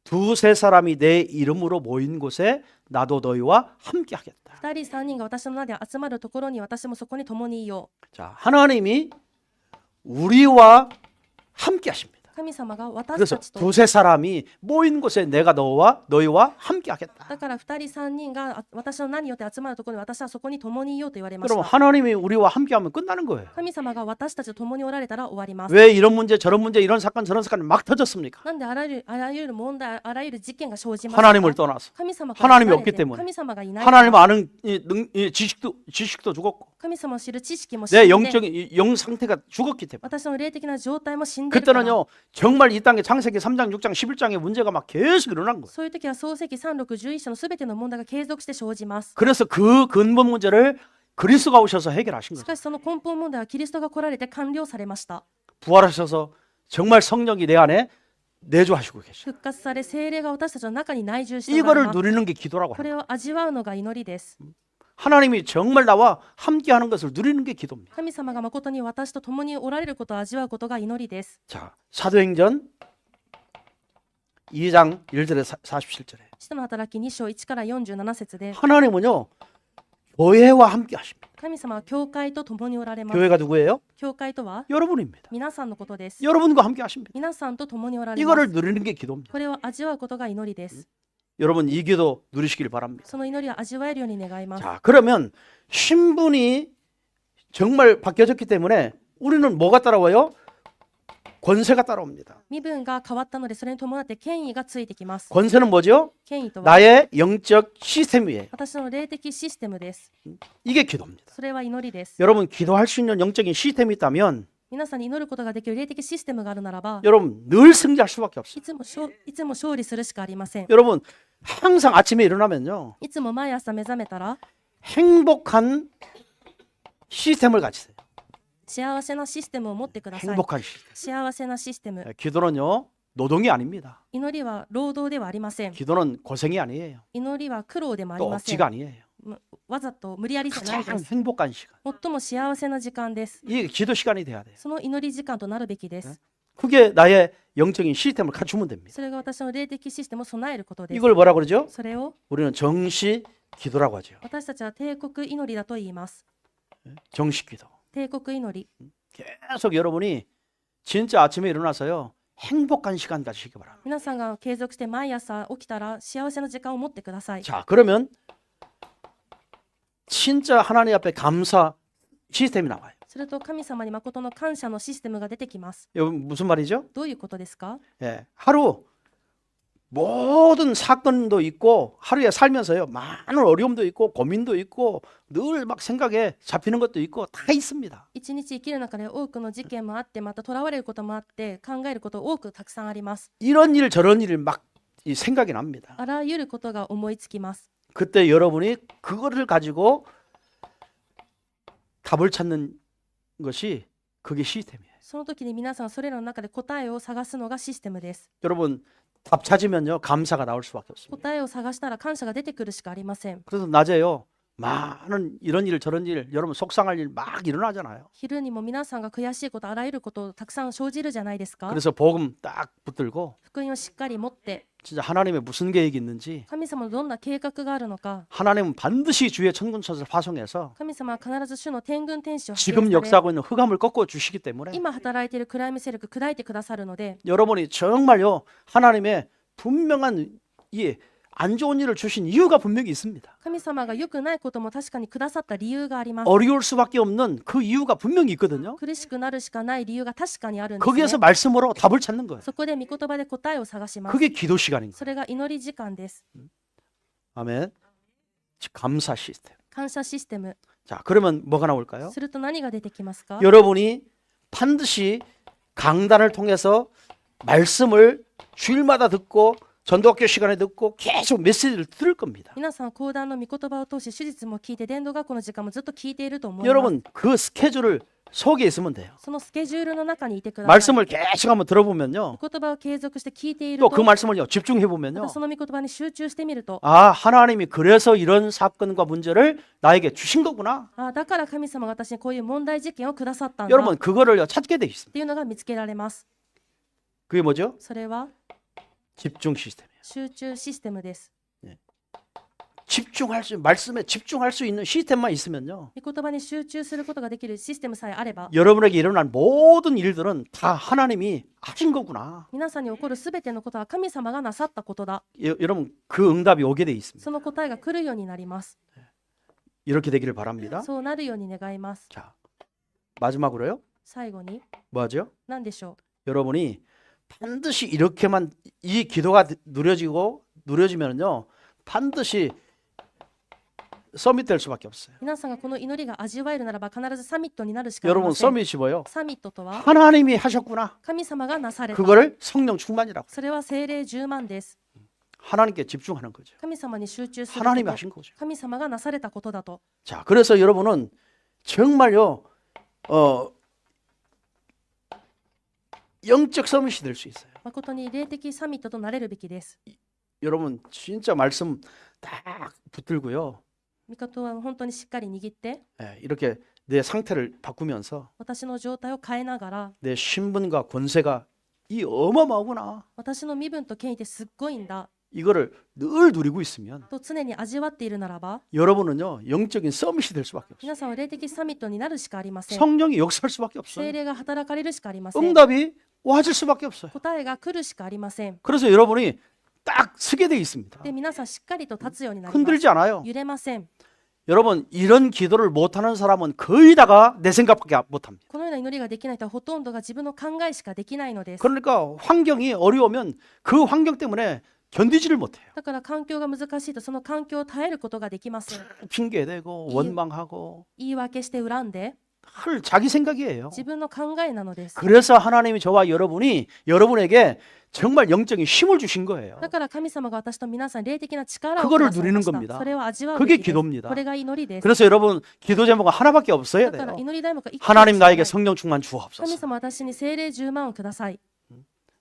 Speaker 1: 두세 사람이 내 이름으로 모인 곳에 나도 너희와 함께 하겠다.
Speaker 2: 2人3人が私の名で集まるところに私もそこに共にいよ
Speaker 1: 자, 하나님이 우리와 함께 하십니다.
Speaker 2: う。神様が私
Speaker 1: 그래서
Speaker 2: たちと、
Speaker 1: 두세 사람이 모인 곳에 내가 너희와 함께 하겠다.
Speaker 2: だから2人3人が私の名によって集まるところに私はそこに共にいようと言われまし
Speaker 1: 그럼
Speaker 2: た。
Speaker 1: 하나님이 우리와 함께 하면 끝나는 거예요.
Speaker 2: 神様が私たちと共におられたら終わります。
Speaker 1: 왜 이런 문제 저런 문제 이런 사건 저런 사건이 막 터졌습니까?
Speaker 2: なんであらゆる問題、あらゆる事件が生じますか？
Speaker 1: 하나님을 떠나서
Speaker 2: 神様から
Speaker 1: 하나님이
Speaker 2: 離れ
Speaker 1: 없기
Speaker 2: て
Speaker 1: 때문에
Speaker 2: 神様がいない
Speaker 1: 하나님 아는 지식도 죽었고
Speaker 2: 神様を知る知識も死
Speaker 1: 내
Speaker 2: んで
Speaker 1: 영적인 영 상태가 죽었기 때문에
Speaker 2: 私の霊的な状態も死んでいるから
Speaker 1: 그때는요 정말 이 땅에 창세기 3장 6장 11장의 문제가 막 계속 일어난 거예요.
Speaker 2: そういう時は創世記3、6、11章のすべての問題が継続して生じます。
Speaker 1: 그래서 그 근본 문제를 그리스도가 오셔서 해결하신
Speaker 2: し
Speaker 1: 거예요.
Speaker 2: かしその根本問題はキリストが来られて完了されました。
Speaker 1: 부활하셔서 정말 성령이 내 안에 내주하시고 계시죠.
Speaker 2: 復活され聖霊が私たちの中に内住しておられ
Speaker 1: 이거를
Speaker 2: ます。
Speaker 1: 누리는 게 기도라고
Speaker 2: こ
Speaker 1: 합니다.
Speaker 2: れを味わうのが祈りです。
Speaker 1: 하나님이 정말 나와 함께하는 것을 누리는 게 기도입니다.
Speaker 2: 神様が誠に私と共におられることを味わうことが祈りです。
Speaker 1: 자, 사도행전 2장 1절에 47절에
Speaker 2: 使徒の働き2章1から47節で
Speaker 1: 하나님은요 교회와 함께 하십니다.
Speaker 2: 神様は教会と共におられます。
Speaker 1: 교회가 누구예요?
Speaker 2: 教会とは
Speaker 1: 여러분입니다.
Speaker 2: 皆さんのことです。
Speaker 1: 여러분과 함께 하십니다.
Speaker 2: 皆さんと共におられま
Speaker 1: 이거를
Speaker 2: す。
Speaker 1: 누리는 게 기도입니다.
Speaker 2: これを味わうことが祈りです。
Speaker 1: 여러분 이 기도 누리시길 바랍니다.
Speaker 2: その祈りを味わえるように願います。
Speaker 1: 자, 그러면 신분이 정말 바뀌어졌기 때문에 우리는 뭐가 따라와요? 권세가 따라옵니다.
Speaker 2: 身分が変わったのでそれに伴って権威がついてきます。
Speaker 1: 권세는 뭐죠?
Speaker 2: 権威とは
Speaker 1: 나의 영적 시스템이에요.
Speaker 2: 私の霊的システムです。
Speaker 1: 이게 기도입니다.
Speaker 2: それは祈りです。
Speaker 1: 여러분 기도할 수 있는 영적인 시스템이 있다면
Speaker 2: 皆さんに祈ることができる霊的システムがあるならば、
Speaker 1: 여러분 늘 승리할 수밖에 없어요.
Speaker 2: いつも勝利するしかありません。
Speaker 1: 여러분 항상 아침에 일어나면요
Speaker 2: いつも毎朝目覚めたら
Speaker 1: 행복한 시스템을 가지세요.
Speaker 2: 幸せなシステムを持ってください。
Speaker 1: 행복한 시스템.
Speaker 2: 幸せなシステム。
Speaker 1: 기도는요 노동이 아닙니다.
Speaker 2: 祈りは労働ではありません。
Speaker 1: 기도는 고생이 아니에요.
Speaker 2: 祈りは苦労でもあり
Speaker 1: 또
Speaker 2: ません
Speaker 1: 억지가 。 아니에요.
Speaker 2: わざと無理やりじゃないで
Speaker 1: 가장
Speaker 2: す。
Speaker 1: 행복한 시간.
Speaker 2: 最も幸せな時間です。
Speaker 1: 이게 기도 시간이 돼야 돼요.
Speaker 2: その祈り時間となるべきです。
Speaker 1: 그게 나의 영적인 시스템을 갖추면 됩니다.
Speaker 2: それが私の霊的システムを備えることです。
Speaker 1: 이걸 뭐라 그러죠?
Speaker 2: それを
Speaker 1: 우리는 정시 기도라고 하죠.
Speaker 2: 私たちは帝国祈りだと言います。
Speaker 1: 정식 기도.
Speaker 2: 帝国祈り。
Speaker 1: 계속 여러분이 진짜 아침에 일어나서요 행복한 시간 가지시기 바랍니다.
Speaker 2: 皆さんが継続して毎朝起きたら幸せな時間を持ってください。
Speaker 1: 자, 그러면 진짜 하나님 앞에 감사 시스템이 나와요.
Speaker 2: すると神様に誠の感謝のシステムが出てきます。
Speaker 1: 여러분 무슨 말이죠?
Speaker 2: どういうことですか？
Speaker 1: 예, 하루 모든 사건도 있고 하루에 살면서요 많은 어려움도 있고 고민도 있고 늘 막 생각에 잡히는 것도 있고 다 있습니다.
Speaker 2: 一日生きる中で多くの事件もあって、また囚われることもあって、考えること多くたくさんあります。
Speaker 1: 이런 일 저런 일을 막 이 생각이 납니다.
Speaker 2: あらゆることが思いつきます。
Speaker 1: 그때 여러분이 그거를 가지고 답을 찾는 것이 그게 시스템이에요.
Speaker 2: その時に皆さんそれらの中で答えを探すのがシステムです。
Speaker 1: 여러분 답 찾으면요 감사가 나올 수밖에 없습니다.
Speaker 2: 答えを探したら感謝が出てくるしかありません。
Speaker 1: 그래서 낮에요 많은 이런 일 저런 일 여러분 속상할 일 막 일어나잖아요.
Speaker 2: 昼にも皆さんが悔しいこと、あらゆることたくさん生じるじゃないですか。
Speaker 1: 그래서 복음 딱 붙들고
Speaker 2: 福音をしっかり持って、
Speaker 1: 진짜 하나님의 무슨 계획이 있는지
Speaker 2: 神様のどんな計画があるのか、
Speaker 1: 하나님은 반드시 주의 천군천사를 파송해서
Speaker 2: 神様は必ず主の天軍天使を
Speaker 1: 지금
Speaker 2: 派遣され、
Speaker 1: 역사하고 있는 흑암을 꺾어 주시기 때문에
Speaker 2: 今働いている暗闇勢力砕いてくださるので、
Speaker 1: 여러분이 정말요 하나님의 분명한 이 안 좋은 일을 주신 이유가 분명히 있습니다.
Speaker 2: 神様が良くないことも確かにくださった理由があります。
Speaker 1: 어려울 수밖에 없는 그 이유가 분명히 있거든요.
Speaker 2: 苦しくなるしかない理由が確かにあるんです、
Speaker 1: 거기에서
Speaker 2: ね。
Speaker 1: 말씀으로 답을 찾는 거예요.
Speaker 2: そこで御言葉で答えを探します。
Speaker 1: 그게 기도 시간인 거예요.
Speaker 2: それが祈り時間です。
Speaker 1: 아멘. 감사 시스템.
Speaker 2: 感謝システム。
Speaker 1: 자, 그러면 뭐가 나올까요?
Speaker 2: すると何が出てきますか？
Speaker 1: 여러분이 반드시 강단을 통해서 말씀을 주일마다 듣고 전도학교 시간에 듣고 계속 메시지를 들을 겁니다.
Speaker 2: 皆さん講談の御言葉を通し、手術も聞いて、伝道学校の時間もずっと聞いていると思います。
Speaker 1: 여러분 그 스케줄을 속에 있으면 돼요.
Speaker 2: そのスケジュールの中にいてください。
Speaker 1: 말씀을 계속 한번 들어보면요.
Speaker 2: 御言葉を継続して聞いている
Speaker 1: 또
Speaker 2: と、
Speaker 1: 그 말씀을 집중해
Speaker 2: ま
Speaker 1: 보면요.
Speaker 2: たその御言葉に集中してみると、
Speaker 1: 아, 하나님이 그래서 이런 사건과 문제를 나에게 주신 거구나.
Speaker 2: あ、だから神様が私にこういう問題事件をくださったんだ
Speaker 1: 여러분 그거를 찾게 돼 있습니다.
Speaker 2: っていうのが見つけられます。
Speaker 1: 그게 뭐죠?
Speaker 2: それは
Speaker 1: 집중 시스템이에요.
Speaker 2: 集中システムです。
Speaker 1: 말씀에 집중할 수 있는 시스템만 있으면요.
Speaker 2: 御言葉に集中することができるシステムさえあれば、
Speaker 1: 여러분에게 일어난 모든 일들은 다 하나님이 하신 거구나.
Speaker 2: 皆さんに起こるすべてのことは神様がなさったことだ。
Speaker 1: 여러분 그 응답이 오게 돼 있습니다.
Speaker 2: その答えが来るようになります。
Speaker 1: 이렇게 되기를 바랍니다.
Speaker 2: そうなるように願います。
Speaker 1: 자, 마지막으로요.
Speaker 2: 最後に
Speaker 1: 뭐죠?
Speaker 2: 何でしょ
Speaker 1: 여러분이 반드시 이렇게만 이 기도가 누려지면요. 반드시 서밋 될 수밖에 없어요.
Speaker 2: う。皆さんがこの祈りが味わえるならば、必ずサミットになるしかあり
Speaker 1: 여러분
Speaker 2: ません。
Speaker 1: 서밋이 뭐요?
Speaker 2: サミットとは
Speaker 1: 하나님이 하셨구나.
Speaker 2: 神様がなされた。
Speaker 1: 그거를 성령 충만이라고.
Speaker 2: それは聖霊10万です。
Speaker 1: 하나님께 집중하는 거죠.
Speaker 2: 神様に集中するこ
Speaker 1: 하나님이
Speaker 2: と。
Speaker 1: 하신 거죠.
Speaker 2: 神様がなされたことだと。
Speaker 1: 자, 그래서 여러분은 정말요. 영적 서밋이 될 수 있어요.
Speaker 2: 誠に霊的サミットとなれるべきです。
Speaker 1: 여러분 진짜 말씀 딱 붙들고요.
Speaker 2: 御言葉を本当にしっかり握って、
Speaker 1: 예, 이렇게 내 상태를 바꾸면서
Speaker 2: 私の状態を変えながら、
Speaker 1: 내 신분과 권세가 이 어마어마하구나.
Speaker 2: 私の身分と権威ってすっごいんだ
Speaker 1: 이거를 늘 누리고 있으면
Speaker 2: と常に味わっているならば、
Speaker 1: 여러분은요 영적인 서밋이 될 수밖에 없어요.
Speaker 2: 皆さんは霊的サミットになるしかありません。
Speaker 1: 성령이 역사할 수밖에
Speaker 2: 聖
Speaker 1: 없어요.
Speaker 2: 霊が働かれるしかありません。
Speaker 1: 응답이 와질 수밖에 없어요.
Speaker 2: 答えが来るしかありません。
Speaker 1: 그래서 여러분이 딱 서게 돼 있습니다.
Speaker 2: で、皆さんしっかりと立つようになります。
Speaker 1: 흔들지 않아요.
Speaker 2: 揺れません。
Speaker 1: 여러분 이런 기도를 못하는 사람은 거의 다가 내 생각밖에 못합니다.
Speaker 2: このような祈りができない人はほとんどが自分の考えしかできないのです。
Speaker 1: 그러니까 환경이 어려우면 그 환경 때문에 견디지를 못해요.
Speaker 2: だから環境が難しいとその環境を耐えることができません。
Speaker 1: 핑계대고 원망하고
Speaker 2: 言い訳して恨んで
Speaker 1: 늘 자기 생각이에요.
Speaker 2: 自分の考えなのです。
Speaker 1: 그래서 하나님이 저와 여러분에게 정말 영적인 힘을 주신 거예요.
Speaker 2: だから神様が私と皆さんに霊的な力を
Speaker 1: 그거를
Speaker 2: くださいまし
Speaker 1: 누리는
Speaker 2: た
Speaker 1: 겁니다.
Speaker 2: それを味わう
Speaker 1: 그게
Speaker 2: べきです。
Speaker 1: 기도입니다.
Speaker 2: これが祈りです。
Speaker 1: 그래서 여러분 기도 제목은 하나밖에 없어야
Speaker 2: だから
Speaker 1: 돼요.
Speaker 2: 祈り題目が一個
Speaker 1: 하나님
Speaker 2: しかない
Speaker 1: 나에게 성령 충만
Speaker 2: 神
Speaker 1: 주옵소서.
Speaker 2: 様私に聖霊10万をください。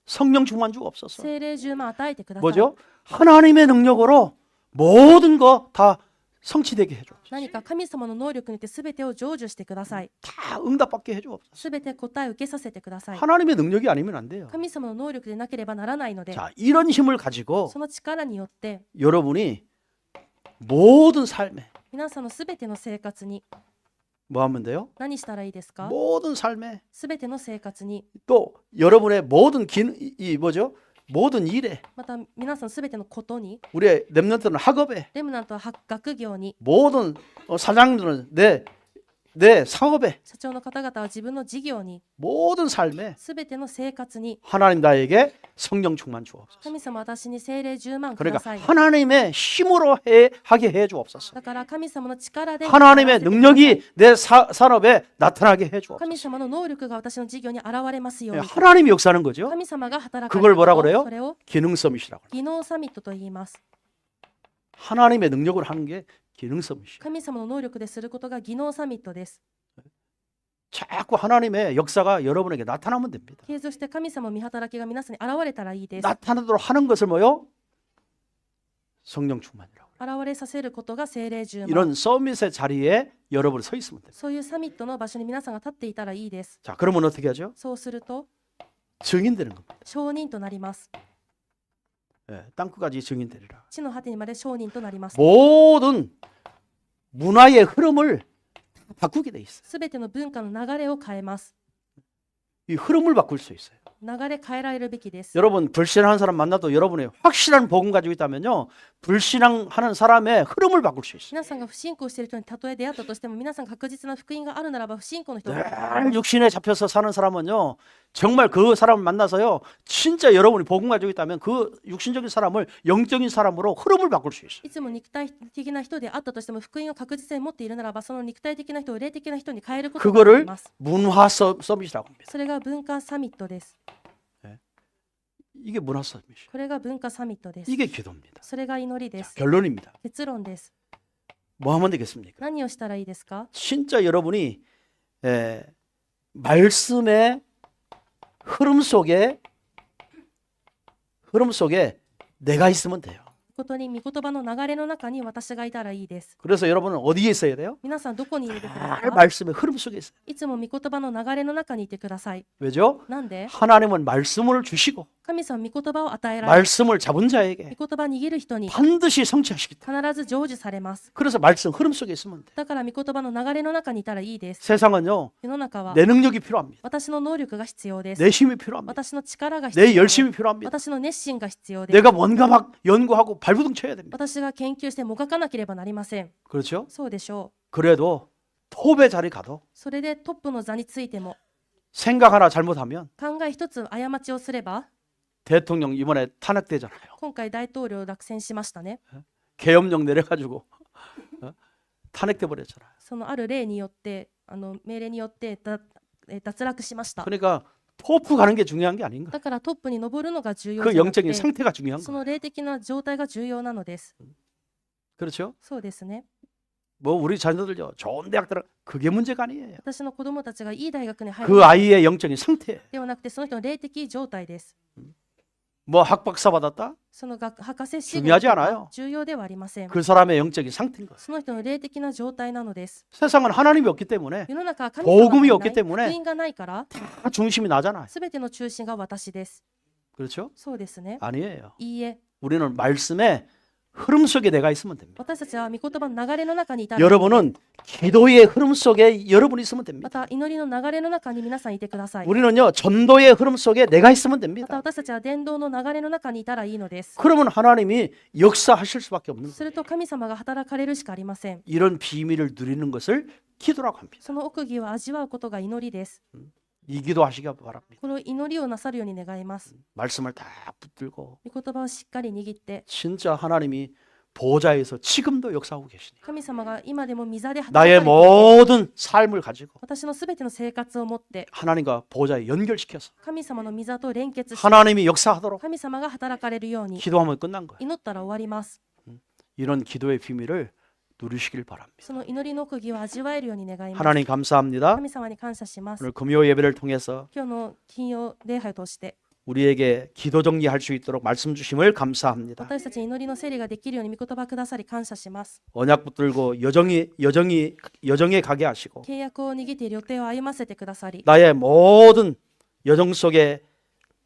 Speaker 1: 성령 충만 주옵소서.
Speaker 2: 聖霊10万与えてください。
Speaker 1: 뭐죠? 하나님의 능력으로 모든 거 다 성취되게 해줘.
Speaker 2: 何か神様の能力によって全てを成就してください。
Speaker 1: 다 응답받게 해줘.
Speaker 2: 全て答えを受けさせてください。
Speaker 1: 하나님의 능력이 아니면 안 돼요.
Speaker 2: 神様の能力でなければならないので、
Speaker 1: 자, 이런 힘을 가지고
Speaker 2: その力によって
Speaker 1: 여러분이 모든 삶에
Speaker 2: 皆さんの全ての生活に
Speaker 1: 뭐 하면 돼요?
Speaker 2: 何したらいいですか？
Speaker 1: 모든 삶에
Speaker 2: 全ての生活に、
Speaker 1: 또 여러분의 모든 뭐죠? 모든 일에
Speaker 2: また皆さん全てのことに、
Speaker 1: 우리의 렘넌트는 학업에
Speaker 2: レムナントは学業に、
Speaker 1: 모든 사장들은 내 내 사업에,
Speaker 2: 社長の方々は自分の事業に、
Speaker 1: 모든 삶에
Speaker 2: すべての生活に、
Speaker 1: 하나님 나에게 성령 충만 주옵소서.
Speaker 2: 神様私に聖霊10万くだ
Speaker 1: 그러니까
Speaker 2: さい。
Speaker 1: 하나님의 힘으로 하게 해 주옵소서.
Speaker 2: だから神様の力で
Speaker 1: 하나님의
Speaker 2: 働かせてください
Speaker 1: 능력이 내 산업에 나타나게 해 주옵소서.
Speaker 2: 神様の能力が私の事業に現れますように。
Speaker 1: 하나님이 역사하는 거죠.
Speaker 2: 神様が働かれ
Speaker 1: 그걸
Speaker 2: る
Speaker 1: 뭐라
Speaker 2: こと
Speaker 1: 그래요?
Speaker 2: それを
Speaker 1: 기능 서밋이라고.
Speaker 2: 技能サミットと言います。
Speaker 1: 하나님의 능력으로 하는 게 기능 서밋이에요.
Speaker 2: 神様の能力ですることが技能サミットです。
Speaker 1: 자꾸 하나님의 역사가 여러분에게 나타나면 됩니다.
Speaker 2: 継続して神様の見働きが皆さんに現れたらいいです。
Speaker 1: 나타나도록 하는 것을 뭐요? 성령 충만이라고.
Speaker 2: 現れさせることが聖霊10万。
Speaker 1: 이런 서밋의 자리에 여러분이 서 있으면 됩니다.
Speaker 2: そういうサミットの場所に皆さんが立っていたらいいです。
Speaker 1: 자, 그러면 어떻게 하죠?
Speaker 2: そうすると
Speaker 1: 증인되는 겁니다.
Speaker 2: 証人となります。
Speaker 1: 예, 땅끝까지 증인되리라.
Speaker 2: 地の果てにまで証人となります。
Speaker 1: 모든 문화의 흐름을 바꾸게 돼 있어요.
Speaker 2: すべての文化の流れを変えます。
Speaker 1: 이 흐름을 바꿀 수 있어요.
Speaker 2: 流れ変えられるべきです。
Speaker 1: 여러분 불신하는 사람 만나도 여러분이 확실한 복음 가지고 있다면요, 불신하는 사람의 흐름을 바꿀 수 있어요.
Speaker 2: 皆さんが不信仰している人にたとえ出会ったとしても、皆さん確実な福音があるならば不信仰の人が
Speaker 1: 늘 육신에 잡혀서 사는 사람은요, 정말 그 사람을 만나서요, 진짜 여러분이 복음 가지고 있다면 그 육신적인 사람을 영적인 사람으로 흐름을 바꿀 수 있어요.
Speaker 2: いつも肉体的な人であったとしても、福音を確実に持っているならば、その肉体的な人を霊的な人に変えることができ
Speaker 1: 그거를
Speaker 2: ます。
Speaker 1: 문화 서밋이라고 합니다.
Speaker 2: それが文化サミットです。
Speaker 1: 이게 문화 서밋이에요.
Speaker 2: これが文化サミットです。
Speaker 1: 이게 기도입니다.
Speaker 2: それが祈りで
Speaker 1: 자,
Speaker 2: す。
Speaker 1: 결론입니다.
Speaker 2: 結論です。
Speaker 1: 뭐 하면 되겠습니까?
Speaker 2: 何をしたらいいですか？
Speaker 1: 진짜 여러분이 말씀의 흐름 속에 내가 있으면 돼요.
Speaker 2: ことに御言葉の流れの中に私がいたらいいです。
Speaker 1: 그래서 여러분은 어디에 있어야 돼요?
Speaker 2: 皆さんどこにいるべきです
Speaker 1: 잘
Speaker 2: か？
Speaker 1: 말씀의 흐름 속에 있어요.
Speaker 2: いつも御言葉の流れの中にいてください。
Speaker 1: 왜죠?
Speaker 2: なんで？
Speaker 1: 하나님은 말씀을 주시고
Speaker 2: 神様御言葉を与えられ、
Speaker 1: 말씀을 잡은 자에게
Speaker 2: 御言葉握る人に
Speaker 1: 반드시 성취하시기 때문에.
Speaker 2: 必ず成就されます。
Speaker 1: 그래서 말씀 흐름 속에 있으면 돼요.
Speaker 2: だから御言葉の流れの中にいたらいいです。
Speaker 1: 세상은요,
Speaker 2: 世の中は
Speaker 1: 내 능력이 필요합니다.
Speaker 2: 私の能力が必要です。
Speaker 1: 내 힘이 필요합니다.
Speaker 2: 私の力が必
Speaker 1: 내
Speaker 2: 要です。
Speaker 1: 열심이 필요합니다.
Speaker 2: 私の熱心が必要です。
Speaker 1: 내가 뭔가 막 연구하고 발부둥 쳐야 됩니다.
Speaker 2: 私が研究してもがかなければなりません。
Speaker 1: 그렇죠?
Speaker 2: そうでしょう。
Speaker 1: 그래도 톱의 자리 가도
Speaker 2: それでトップの座についても
Speaker 1: 생각 하나 잘못하면
Speaker 2: 考え一つ過ちをすれば、
Speaker 1: 대통령 이번에 탄핵되잖아요.
Speaker 2: 今回大統領落選しましたね。
Speaker 1: 계엄령 내려가지고 탄핵돼 버렸잖아요.
Speaker 2: そのある例によって、命令によって脱落しました。
Speaker 1: 그러니까 토프 가는 게 중요한 게 아닌가?
Speaker 2: だからトップに上るのが重要
Speaker 1: 그
Speaker 2: じゃなくて、
Speaker 1: 영적인 상태가 중요한
Speaker 2: そ
Speaker 1: 거.
Speaker 2: の霊的な状態が重要なのです。
Speaker 1: 그렇죠?
Speaker 2: そうですね。
Speaker 1: 뭐 우리 자녀들요, 좋은 대학 들어 그게 문제가 아니에요.
Speaker 2: 私の子供たちがいい大学に入
Speaker 1: 그
Speaker 2: る
Speaker 1: 아이의 영적인 상태.
Speaker 2: ではなくて、その人の霊的状態です。
Speaker 1: 뭐 학박사 받았다?
Speaker 2: その博士資
Speaker 1: 중요하지
Speaker 2: 格
Speaker 1: 않아요.
Speaker 2: は重要ではありません。
Speaker 1: 그 사람의 영적인 상태인 거예요.
Speaker 2: その人の霊的な状態なのです。
Speaker 1: 세상은 하나님이 없기 때문에
Speaker 2: 世の中は神
Speaker 1: 복음이
Speaker 2: 様
Speaker 1: 없기
Speaker 2: がない、
Speaker 1: 때문에
Speaker 2: 福音がないから、
Speaker 1: 다 중심이 나잖아요.
Speaker 2: すべての中心が私です。
Speaker 1: 그렇죠?
Speaker 2: そうですね。
Speaker 1: 아니에요.
Speaker 2: いいえ、
Speaker 1: 우리는 말씀의 흐름 속에 내가 있으면 됩니다.
Speaker 2: 私たちは御言葉の流れの中にいたら、
Speaker 1: 여러분은 기도의 흐름 속에 여러분이 있으면
Speaker 2: ま
Speaker 1: 됩니다.
Speaker 2: た祈りの流れの中に皆さんいてください。
Speaker 1: 우리는요, 전도의 흐름 속에 내가 있으면
Speaker 2: また
Speaker 1: 됩니다.
Speaker 2: 私たちは伝道の流れの中にいたらいいのです。
Speaker 1: 그러면 하나님이 역사하실 수밖에 없는 거예요.
Speaker 2: すると神様が働かれるしかありません。
Speaker 1: 이런 비밀을 누리는 것을 기도라고 합니다.
Speaker 2: その奥義を味わうことが祈りです。
Speaker 1: 이 기도하시기 바랍니다.
Speaker 2: この祈りをなさるように願います。
Speaker 1: 말씀을 다 붙들고
Speaker 2: 御言葉をしっかり握って、
Speaker 1: 진짜 하나님이 보좌에서 지금도 역사하고 계시니
Speaker 2: 神様が今でも御座で働
Speaker 1: 나의
Speaker 2: かれていて、
Speaker 1: 모든 삶을 가지고
Speaker 2: 私のすべての生活をもって、
Speaker 1: 하나님과 보좌에 연결시켜서
Speaker 2: 神様の御座と連結し、
Speaker 1: 하나님이 역사하도록
Speaker 2: 神様が働かれるように、
Speaker 1: 기도하면 끝난 거예요.
Speaker 2: 祈ったら終わります。
Speaker 1: 이런 기도의 비밀을 누리시길 바랍니다.
Speaker 2: その祈りの奥義を味わえるように願います。
Speaker 1: 하나님 감사합니다.
Speaker 2: 神様に感謝します。
Speaker 1: 오늘 금요 예배를 통해서
Speaker 2: 今日の金曜礼拝を通して、
Speaker 1: 우리에게 기도 정리할 수 있도록 말씀 주심을 감사합니다.
Speaker 2: 私たちに祈りの整理ができるように御言葉くださり感謝します。
Speaker 1: 언약 붙들고 여정에 가게 하시고
Speaker 2: 契約を握って予定を歩ませてくださり、
Speaker 1: 나의 모든 여정 속에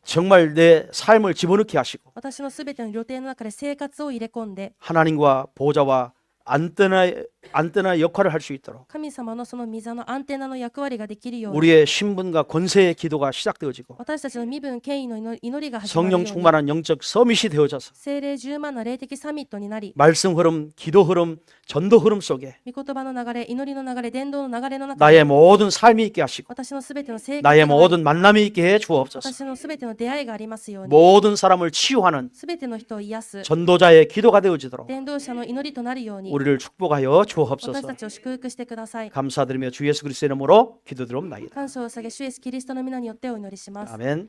Speaker 1: 정말 내 삶을 집어넣게 하시고
Speaker 2: 私のすべての予定の中で生活を入れ込んで、
Speaker 1: 하나님과 보좌와 안뜰의 안테나 역할을 할 수 있도록
Speaker 2: 神様のその御座のアンテナの役割ができるように、
Speaker 1: 우리의 신분과 권세의 기도가 시작되어지고
Speaker 2: 私たちの身分権威の祈りが始まるよ
Speaker 1: 성령
Speaker 2: うに、
Speaker 1: 충만한 영적 서밋이 되어져서
Speaker 2: 聖霊10万の霊的サミットになり、
Speaker 1: 말씀 흐름, 기도 흐름, 전도 흐름 속에
Speaker 2: 御言葉の流れ、祈りの流れ、伝道の流れの中
Speaker 1: 나의
Speaker 2: で、
Speaker 1: 모든 삶이 있게 하시고
Speaker 2: 私のすべての生活
Speaker 1: 나의
Speaker 2: があり、
Speaker 1: 모든 만남이 있게 해 주옵소서.
Speaker 2: 私のすべての出会いがありますように、
Speaker 1: 모든 사람을 치유하는
Speaker 2: すべての人を癒す
Speaker 1: 전도자의 기도가 되어지도록
Speaker 2: 伝道者の祈りとなるように、
Speaker 1: 우리를 축복하여
Speaker 2: 私
Speaker 1: 주옵소서.
Speaker 2: たちを祝福してください。
Speaker 1: 감사드리며 주 예수 그리스도의 이름으로 기도드리옵나이다.
Speaker 2: 感謝を下げ、主イエスキリストの皆によってお祈りします。
Speaker 1: 아멘.